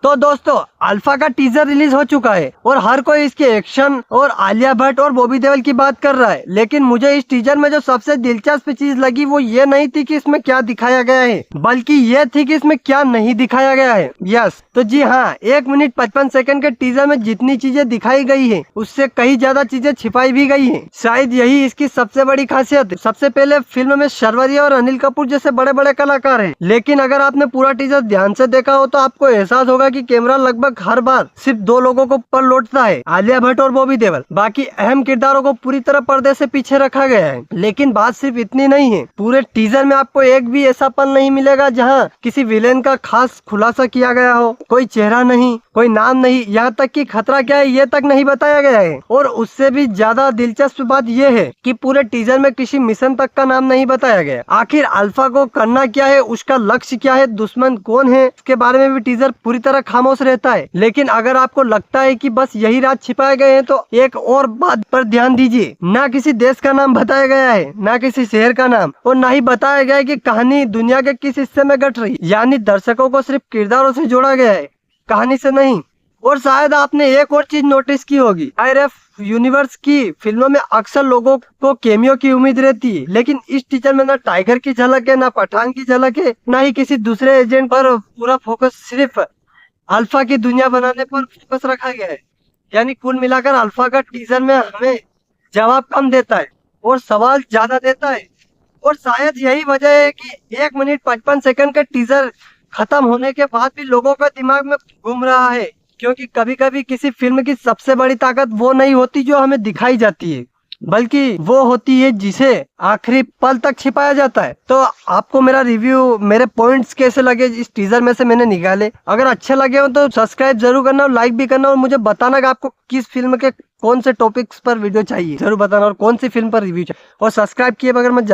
तो दोस्तों अल्फा का टीजर रिलीज हो चुका है और हर कोई इसके एक्शन और आलिया भट्ट और बॉबी देओल की बात कर रहा है, लेकिन मुझे इस टीजर में जो सबसे दिलचस्प चीज लगी वो ये नहीं थी कि इसमें क्या दिखाया गया है, बल्कि ये थी कि इसमें क्या नहीं दिखाया गया है। यस, तो जी हाँ, 1 मिनट 55 सेकंड के टीजर में जितनी चीजें दिखाई गई है उससे कई ज्यादा चीजें छिपाई भी गई है। शायद यही इसकी सबसे बड़ी खासियत है। सबसे पहले फिल्म में शर्वरी और अनिल कपूर जैसे बड़े बड़े कलाकार हैं, लेकिन अगर आपने पूरा टीजर ध्यान से देखा हो तो आपको एहसास होगा कि कैमरा लगभग हर बार सिर्फ 2 लोगों को पर लौटता है, आलिया भट्ट और बॉबी देओल। बाकी अहम किरदारों को पूरी तरह पर्दे से पीछे रखा गया है। लेकिन बात सिर्फ इतनी नहीं है, पूरे टीजर में आपको एक भी ऐसा पल नहीं मिलेगा जहां किसी विलेन का खास खुलासा किया गया हो। कोई चेहरा नहीं, कोई नाम नहीं, यहाँ तक कि खतरा क्या है ये तक नहीं बताया गया है। और उससे भी ज्यादा दिलचस्प बात यह है कि पूरे टीजर में किसी मिशन तक का नाम नहीं बताया गया। आखिर अल्फा को करना क्या है, उसका लक्ष्य क्या है, दुश्मन कौन है, इसके बारे में भी टीजर पूरी तरह खामोश रहता है। लेकिन अगर आपको लगता है कि बस यही राज छिपाए गए हैं तो एक और बात पर ध्यान दीजिए, ना किसी देश का नाम बताया गया है, ना किसी शहर का नाम, और ना ही बताया गया है कि कहानी दुनिया के किस हिस्से में घट रही। यानी दर्शकों को सिर्फ किरदारों से जोड़ा गया है, कहानी से नहीं। और शायद आपने एक और चीज नोटिस की होगी, आईआरएफ यूनिवर्स की फिल्मों में अक्सर लोगों को केमियो की उम्मीद रहती है, लेकिन इस टीजर में ना टाइगर की झलक है, ना पठान की झलक है, ना ही किसी दूसरे एजेंट पर। पूरा फोकस सिर्फ अल्फा की दुनिया बनाने पर फोकस रखा गया है। यानी कुल मिलाकर अल्फा का टीजर में हमें जवाब कम देता है और सवाल ज्यादा देता है। और शायद यही वजह है कि 1 मिनट 55 सेकंड का टीजर खत्म होने के बाद भी लोगों का दिमाग में घूम रहा है, क्योंकि कभी कभी किसी फिल्म की सबसे बड़ी ताकत वो नहीं होती जो हमें दिखाई जाती है, बल्कि वो होती है जिसे आखिरी पल तक छिपाया जाता है। तो आपको मेरा रिव्यू, मेरे पॉइंट्स कैसे लगे इस टीजर में से मैंने निकाले। अगर अच्छे लगे हो तो सब्सक्राइब जरूर करना और लाइक भी करना, और मुझे बताना कि आपको किस फिल्म के कौन से टॉपिक्स पर वीडियो चाहिए, जरूर बताना, और कौन सी फिल्म पर रिव्यू चाहिए। और सब्सक्राइब किए बगैर मत जाना।